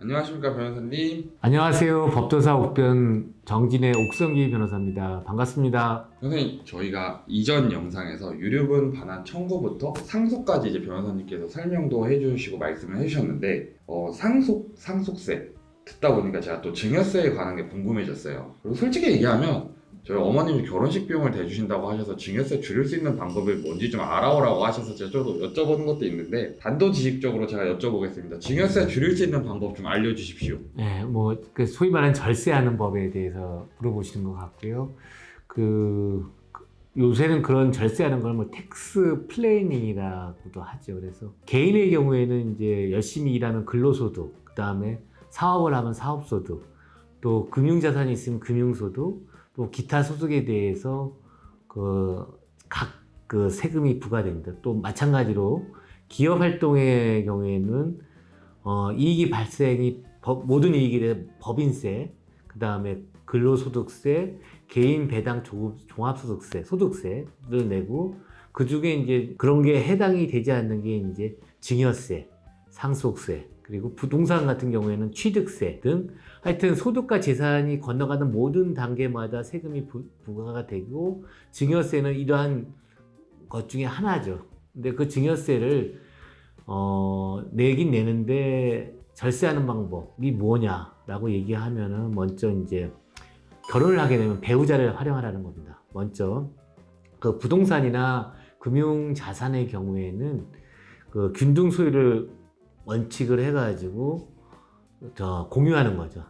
안녕하십니까 변호사님. 안녕하세요. 법도사 옥변 정진의 옥성기 변호사입니다. 반갑습니다. 선생님, 저희가 이전 영상에서 유류분 반환 청구부터 상속까지 이제 변호사님께서 설명도 해주시고 말씀을 해주셨는데 상속세 듣다 보니까 제가 또 증여세에 관한 게 궁금해졌어요. 그리고 솔직히 얘기하면 저희 어머님이 결혼식 비용을 대주신다고 하셔서 증여세 줄일 수 있는 방법이 뭔지 좀 알아오라고 하셔서 제가 좀 여쭤보는 것도 있는데 단도직입적으로 제가 여쭤보겠습니다. 증여세 줄일 수 있는 방법 좀 알려주십시오. 네, 그 소위 말하는 절세하는 법에 대해서 물어보시는 것 같고요. 요새는 그런 절세하는 걸 텍스 플래닝이라고도 하죠. 그래서 개인의 경우에는 이제 열심히 일하는 근로소득, 그 다음에 사업을 하면 사업소득, 또 금융자산이 있으면 금융소득, 또 기타 소득에 대해서 각 세금이 부과됩니다. 또 마찬가지로 기업 활동의 경우에는 이익이 발생이 모든 이익에 대해 법인세, 그 다음에 근로소득세, 개인 배당 종합소득세, 소득세를 내고 그 중에 이제 그런 게 해당이 되지 않는 게 이제 증여세, 상속세, 그리고 부동산 같은 경우에는 취득세 등 하여튼 소득과 재산이 건너가는 모든 단계마다 세금이 부과가 되고 증여세는 이러한 것 중에 하나죠. 근데 그 증여세를 내긴 내는데 절세하는 방법이 뭐냐라고 얘기하면은 먼저 이제 결혼을 하게 되면 배우자를 활용하라는 겁니다. 먼저 그 부동산이나 금융 자산의 경우에는 그 균등 소유를 원칙을 해가지고 공유하는 거죠.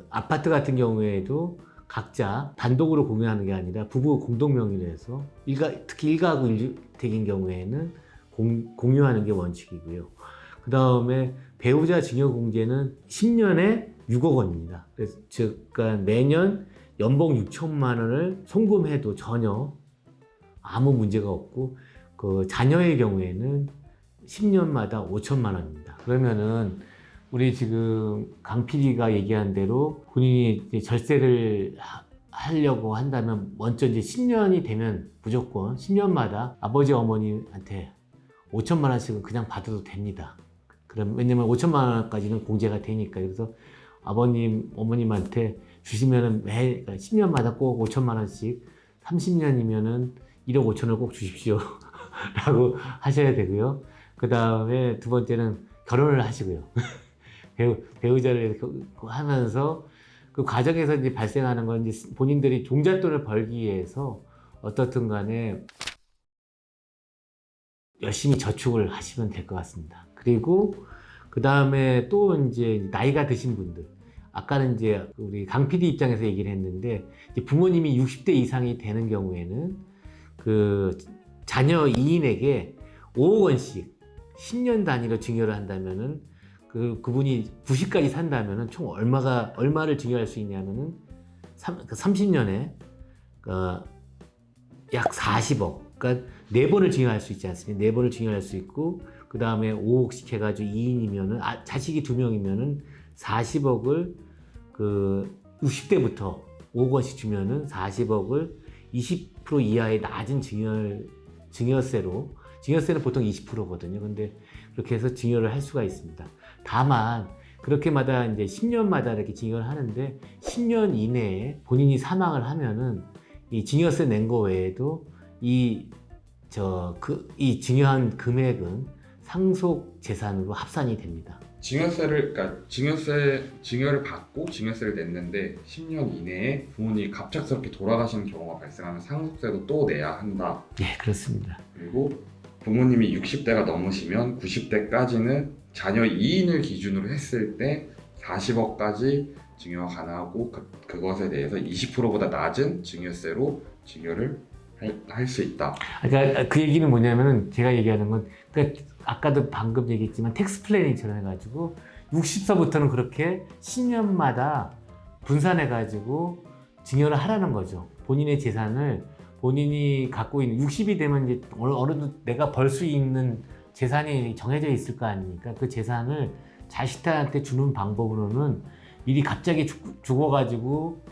아파트 같은 경우에도 각자 단독으로 공유하는 게 아니라 부부 공동 명의로 해서 특히 일가구 일주택인 경우에는 공유하는 게 원칙이고요. 그 다음에 배우자 증여공제는 10년에 6억 원입니다. 그래서 그러니까 매년 연봉 6천만 원을 송금해도 전혀 아무 문제가 없고 그 자녀의 경우에는 10년마다 5천만 원입니다. 그러면은 우리 지금 강 PD가 얘기한 대로 본인이 이제 절세를 하려고 한다면 먼저 이제 10년이 되면 무조건 10년마다 아버지 어머니한테 5천만 원씩은 그냥 받아도 됩니다. 왜냐면 5천만 원까지는 공제가 되니까. 그래서 아버님, 어머님한테 주시면은 매 10년마다 꼭 5천만 원씩 30년이면은 1억 5천을 꼭 주십시오. 라고 하셔야 되고요. 그 다음에 두 번째는 결혼을 하시고요. 배우자를 하면서 그 과정에서 이제 발생하는 건 이제 본인들이 종잣돈을 벌기 위해서 어떻든 간에 열심히 저축을 하시면 될 것 같습니다. 그리고 그 다음에 또 이제 나이가 드신 분들, 아까는 이제 우리 강 PD 입장에서 얘기를 했는데 이제 부모님이 60대 이상이 되는 경우에는 그 자녀 2인에게 5억 원씩 10년 단위로 증여를 한다면은 그분이 90까지 산다면은 총 얼마를 증여할 수 있냐면은 30년에 약 40억. 그러니까 4번을 증여할 수 있지 않습니까? 4번을 증여할 수 있고 그 다음에 5억씩 해가지고 2인이면은 자식이 2명이면은 40억을 그 60대부터 5억 원씩 주면은 40억을 20% 이하의 낮은 증여세로, 증여세는 보통 20%거든요. 근데 그렇게 해서 증여를 할 수가 있습니다. 다만 그렇게마다 이제 10년마다 이렇게 증여를 하는데 10년 이내에 본인이 사망을 하면은 이 증여세 낸 거 외에도 이 증여한 금액은 상속 재산으로 합산이 됩니다. 그러니까 증여를 받고 증여세를 냈는데 10년 이내에 부모님이 갑작스럽게 돌아가시는 경우가 발생하면 상속세도 또 내야 한다. 네, 그렇습니다. 그리고 부모님이 60대가 넘으시면 90대까지는 자녀 2인을 기준으로 했을 때 40억까지 증여가 가능하고 그것에 대해서 20%보다 낮은 증여세로 증여를 할 수 있다. 그러니까 그 얘기는 뭐냐면은 제가 얘기하는 건 그러니까 아까도 방금 얘기했지만 텍스 플래닝처럼 해가지고 60서부터는 그렇게 10년마다 분산해가지고 증여를 하라는 거죠. 본인의 재산을 본인이 갖고 있는 60이 되면 이제 어느 정도 내가 벌 수 있는 재산이 정해져 있을 거 아닙니까? 그 재산을 자식들한테 주는 방법으로는 미리 갑자기 죽어가지고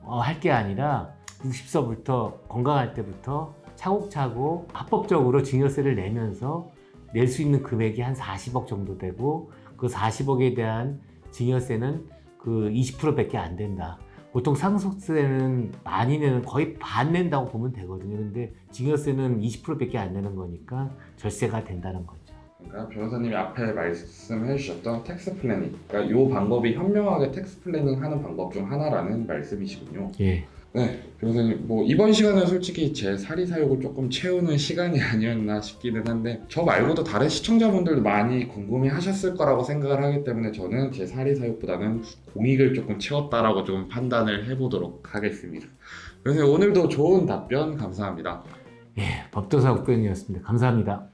할 게 아니라 60서부터 건강할 때부터 차곡차곡 합법적으로 증여세를 내면서 낼 수 있는 금액이 한 40억 정도 되고 그 40억에 대한 증여세는 그 20%밖에 안 된다. 보통 상속세는 많이 내는 거의 반 낸다고 보면 되거든요. 근데 증여세는 20%밖에 안 내는 거니까 절세가 된다는 거죠. 그러니까 변호사님이 앞에 말씀해 주셨던 텍스 플래닝, 그러니까 이 방법이 현명하게 텍스 플래닝 하는 방법 중 하나라는 말씀이시군요. 예. 네, 변호사님, 뭐 이번 시간은 솔직히 제 사리사욕을 조금 채우는 시간이 아니었나 싶기는 한데 저 말고도 다른 시청자분들도 많이 궁금해하셨을 거라고 생각을 하기 때문에 저는 제 사리사욕보다는 공익을 조금 채웠다라고 좀 판단을 해보도록 하겠습니다. 그래서 오늘도 좋은 답변 감사합니다. 예, 법도사 국변이었습니다. 감사합니다.